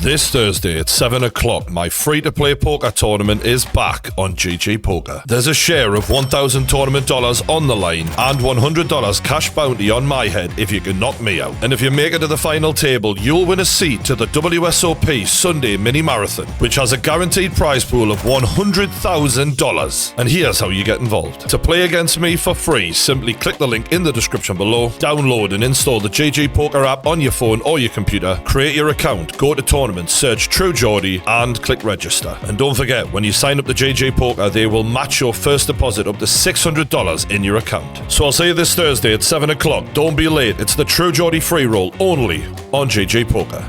This Thursday at 7 o'clock, my free-to-play poker tournament is back on GG Poker. There's a share of $1,000 tournament dollars on the line and $100 cash bounty on my head if you can knock me out. And if you make it to the final table, you'll win a seat to the WSOP Sunday Mini Marathon, which has a guaranteed prize pool of $100,000. And here's how you get involved. To play against me for free, simply click the link in the description below, download and install the GG Poker app on your phone or your computer, create your account, go to tournament, search True Geordie and click register. And don't forget, when you sign up to GG Poker, they will match your first deposit up to $600 in your account. So I'll see you this Thursday at 7 o'clock. Don't be late. It's the True Geordie free roll only on GG Poker.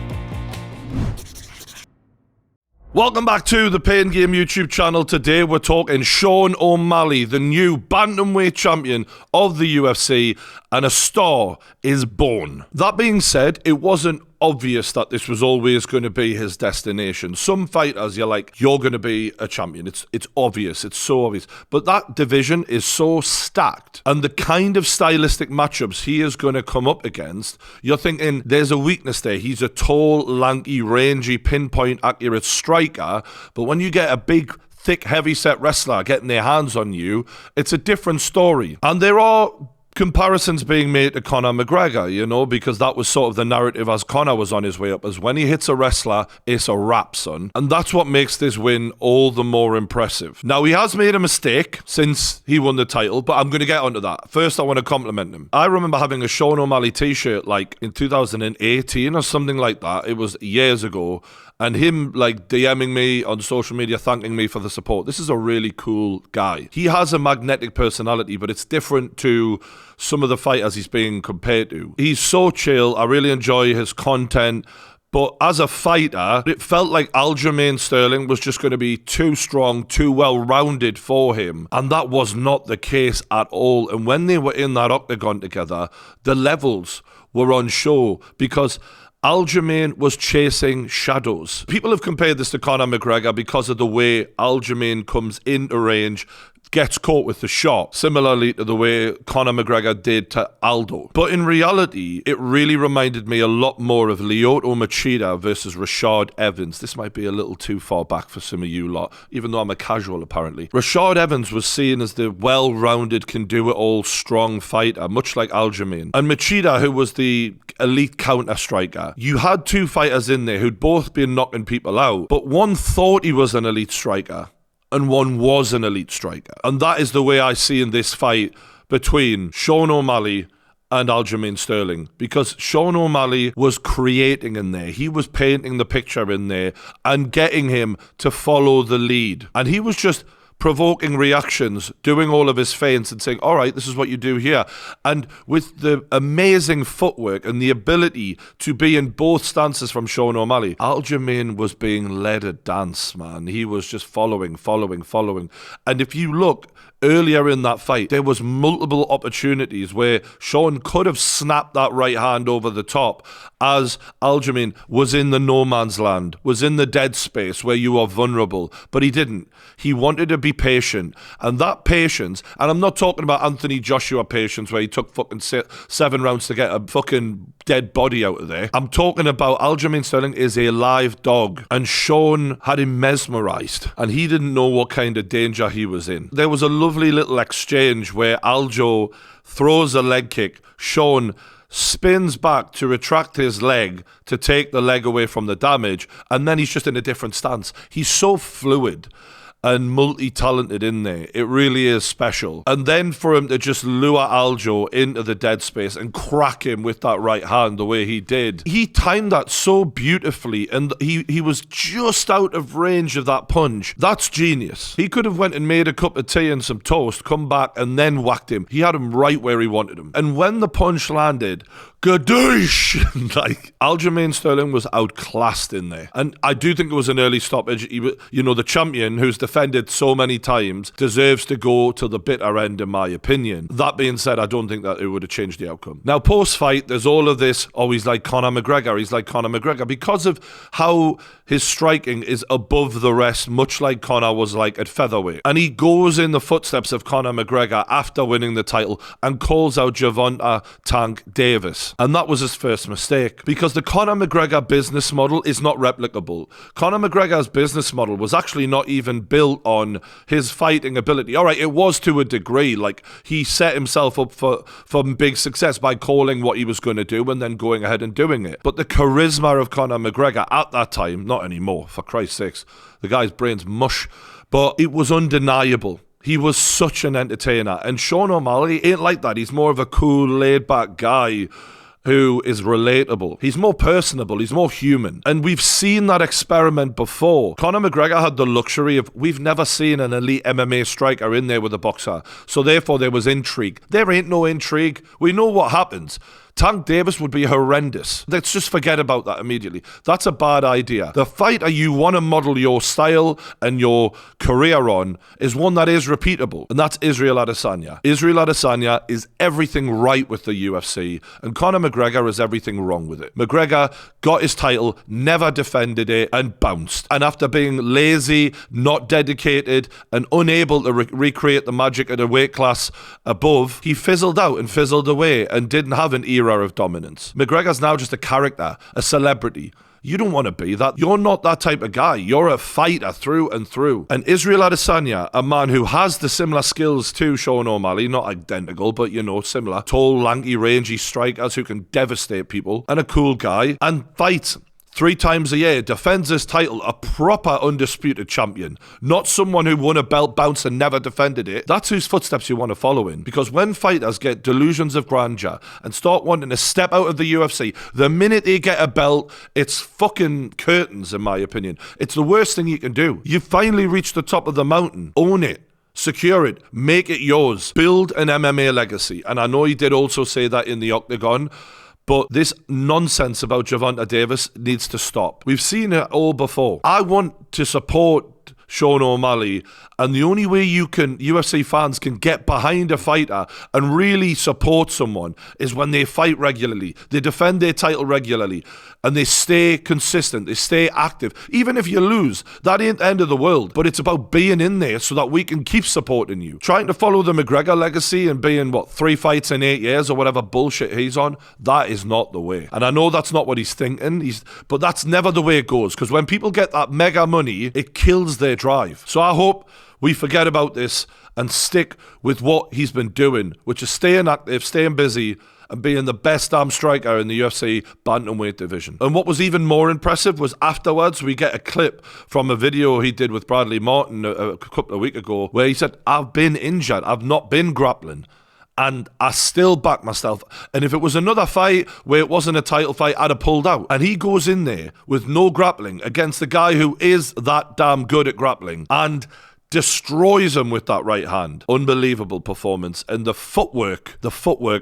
Welcome back to the Pain Game YouTube channel. Today we're talking Sean O'Malley, the new bantamweight champion of the UFC, and a star is born. That being said, it wasn't obvious that this was always going to be his destination. Some fighters, you're like, you're going to be a champion. It's obvious. It's so obvious. But that division is so stacked, and the kind of stylistic matchups he is going to come up against, you're thinking there's a weakness there. He's a tall, lanky, rangy, pinpoint accurate striker, but when you get a big, thick, heavy-set wrestler getting their hands on you, it's a different story. And there are comparisons being made to Conor McGregor, you know, because that was sort of the narrative as Conor was on his way up, as when he hits a wrestler, it's a wrap, son. And that's what makes this win all the more impressive. Now, he has made a mistake since he won the title, but I'm going to get onto that. First, I want to compliment him. I remember having a Sean O'Malley t-shirt like in 2018 or something like that. It was years ago. And him like DMing me on social media, thanking me for the support. This is a really cool guy. He has a magnetic personality, but it's different to some of the fighters he's being compared to. He's so chill. I really enjoy his content. But as a fighter, it felt like Aljamain Sterling was just going to be too strong, too well-rounded for him. And that was not the case at all. And when they were in that octagon together, the levels were on show because Aljamain was chasing shadows. People have compared this to Conor McGregor because of the way Aljamain comes into range, gets caught with the shot, similarly to the way Conor McGregor did to Aldo. But in reality, it really reminded me a lot more of Lyoto Machida versus Rashad Evans. This might be a little too far back for some of you lot, even though I'm a casual apparently. Rashad Evans was seen as the well-rounded, can-do-it-all, strong fighter, much like Aljamain. And Machida, who was the elite counter-striker. You had two fighters in there who'd both been knocking people out, but one thought he was an elite striker, and one was an elite striker. And that is the way I see in this fight between Sean O'Malley and Aljamain Sterling, because Sean O'Malley was creating in there. He was painting the picture in there and getting him to follow the lead. And he was just provoking reactions, doing all of his feints and saying, all right, this is what you do here. And with the amazing footwork and the ability to be in both stances from Sean O'Malley, Aljamain was being led a dance, man. He was just following. And if you look earlier in that fight, there was multiple opportunities where Sean could have snapped that right hand over the top as Aljamain was in the no man's land, was in the dead space where you are vulnerable, but he didn't. He wanted to be patient, and that patience, and I'm not talking about Anthony Joshua patience where he took fucking 7 rounds to get a fucking dead body out of there. I'm talking about Aljamain Sterling is a live dog, and Sean had him mesmerized, and he didn't know what kind of danger he was in. There was a lovely little exchange where Aljo throws a leg kick, Sean spins back to retract his leg to take the leg away from the damage, and then he's just in a different stance. He's so fluid and multi-talented in there. It really is special. And then for him to just lure Aljo into the dead space and crack him with that right hand the way he did, he timed that so beautifully, and he was just out of range of that punch. That's genius. He could have went and made a cup of tea and some toast, come back and then whacked him. He had him right where he wanted him. And when the punch landed, gadoosh! Like, Aljamain Sterling was outclassed in there. And I do think it was an early stoppage. You know, the champion who's defended so many times deserves to go to the bitter end, in my opinion. That being said, I don't think that it would have changed the outcome. Now, post-fight, there's all of this, oh, he's like Conor McGregor, because of how his striking is above the rest, much like Conor was like at featherweight. And he goes in the footsteps of Conor McGregor after winning the title and calls out Gervonta Tank Davis. And that was his first mistake, because the Conor McGregor business model is not replicable. Conor McGregor's business model was actually not even built on his fighting ability. All right, it was to a degree. Like, he set himself up for big success by calling what he was going to do and then going ahead and doing it. But the charisma of Conor McGregor at that time, not anymore, for Christ's sakes, the guy's brain's mush, but it was undeniable. He was such an entertainer. And Sean O'Malley ain't like that. He's more of a cool, laid-back guy who is relatable. He's more personable. He's more human. And we've seen that experiment before. Conor McGregor had the luxury of, we've never seen an elite MMA striker in there with a boxer. So therefore there was intrigue. There ain't no intrigue. We know what happens. Tank Davis would be horrendous. Let's just forget about that immediately. That's a bad idea. The fighter you want to model your style and your career on is one that is repeatable, and that's Israel Adesanya. Israel Adesanya is everything right with the UFC, and Conor McGregor is everything wrong with it. McGregor got his title, never defended it, and bounced. And after being lazy, not dedicated, and unable to recreate the magic at a weight class above, he fizzled out and fizzled away and didn't have an era of dominance. McGregor's now just a character, a celebrity. You don't want to be that. You're not that type of guy. You're a fighter through and through. And Israel Adesanya, a man who has the similar skills to Sean O'Malley, not identical, but, you know, similar. Tall, lanky, rangy strikers who can devastate people, and a cool guy, and fights 3 times a year, defends his title, a proper undisputed champion, not someone who won a belt, bounced and never defended it. That's whose footsteps you want to follow in. Because when fighters get delusions of grandeur and start wanting to step out of the UFC, the minute they get a belt, it's fucking curtains, in my opinion. It's the worst thing you can do. You finally reached the top of the mountain. Own it. Secure it. Make it yours. Build an MMA legacy. And I know he did also say that in the octagon, but this nonsense about Gervonta Davis needs to stop. We've seen it all before. I want to support Sean O'Malley, and the only way UFC fans can get behind a fighter and really support someone is when they fight regularly, they defend their title regularly, and they stay consistent, they stay active. Even if you lose, that ain't the end of the world, but it's about being in there so that we can keep supporting you. Trying to follow the McGregor legacy and being, 3 fights in 8 years or whatever bullshit he's on, that is not the way. And I know that's not what he's thinking, but that's never the way it goes, because when people get that mega money, it kills their drive. So I hope we forget about this and stick with what he's been doing, which is staying active, staying busy, and being the best damn striker in the UFC bantamweight division. And what was even more impressive was afterwards we get a clip from a video he did with Bradley Martin a couple of weeks ago where he said, I've been injured, I've not been grappling, and I still back myself. And if it was another fight where it wasn't a title fight, I'd have pulled out. And he goes in there with no grappling against the guy who is that damn good at grappling and destroys him with that right hand. Unbelievable performance. And the footwork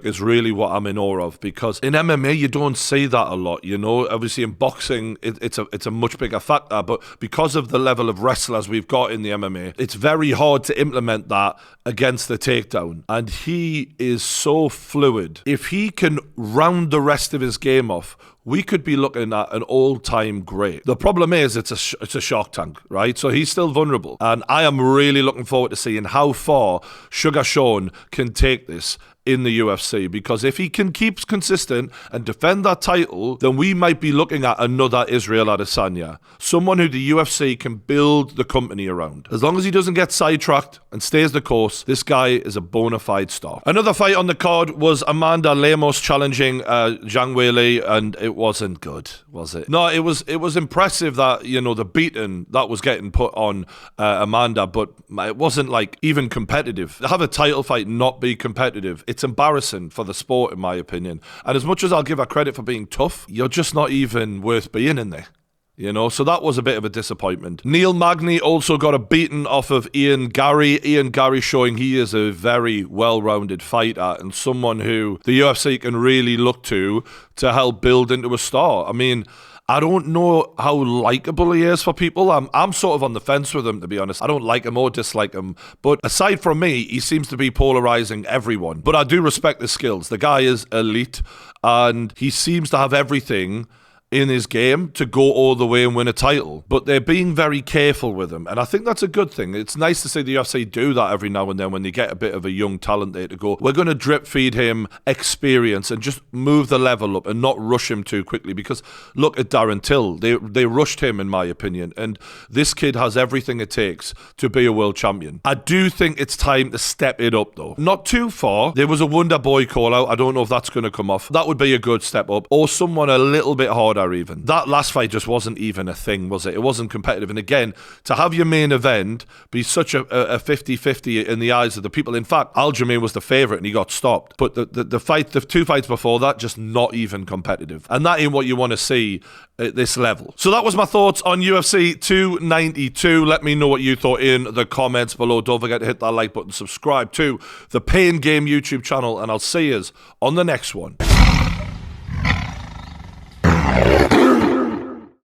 is really what I'm in awe of, because in MMA you don't see that a lot, you know. Obviously in boxing it's a much bigger factor, but because of the level of wrestlers we've got in the MMA, it's very hard to implement that against the takedown. And he is so fluid. If he can round the rest of his game off, we could be looking at an all-time great. The problem is it's a shark tank, right? So he's still vulnerable. And I am really looking forward to seeing how far Sugar Sean can take this in the UFC, because if he can keep consistent and defend that title, then we might be looking at another Israel Adesanya, someone who the UFC can build the company around. As long as he doesn't get sidetracked and stays the course, this guy is a bona fide star. Another fight on the card was Amanda Lemos challenging Zhang Weili, and it wasn't good, was it? No, it was impressive that, you know, the beating that was getting put on Amanda, but it wasn't like even competitive. To have a title fight not be competitive, it's embarrassing for the sport, in my opinion. And as much as I'll give her credit for being tough, you're just not even worth being in there. You know, so that was a bit of a disappointment. Neil Magny also got a beating off of Ian Gary. Ian Gary showing he is a very well-rounded fighter and someone who the UFC can really look to help build into a star. I mean, I don't know how likable he is for people. I'm sort of on the fence with him, to be honest. I don't like him or dislike him. But aside from me, he seems to be polarizing everyone. But I do respect his skills. The guy is elite, and he seems to have everything in his game to go all the way and win a title. But they're being very careful with him, and I think that's a good thing. It's nice to see the UFC do that every now and then when they get a bit of a young talent there to go, we're going to drip feed him experience and just move the level up and not rush him too quickly. Because look at Darren Till. They rushed him, in my opinion, and this kid has everything it takes to be a world champion. I do think it's time to step it up, though. Not too far. There was a Wonder Boy call out. I don't know if that's going to come off. That would be a good step up. Or someone a little bit harder even. That last fight just wasn't even a thing, was it? It wasn't competitive. And again, to have your main event be such a 50-50 in the eyes of the people. In fact, Aljamain was the favourite and he got stopped. But the two fights before that, just not even competitive. And that ain't what you want to see at this level. So that was my thoughts on UFC 292. Let me know what you thought in the comments below. Don't forget to hit that like button, subscribe to the Pain Game YouTube channel, and I'll see you on the next one.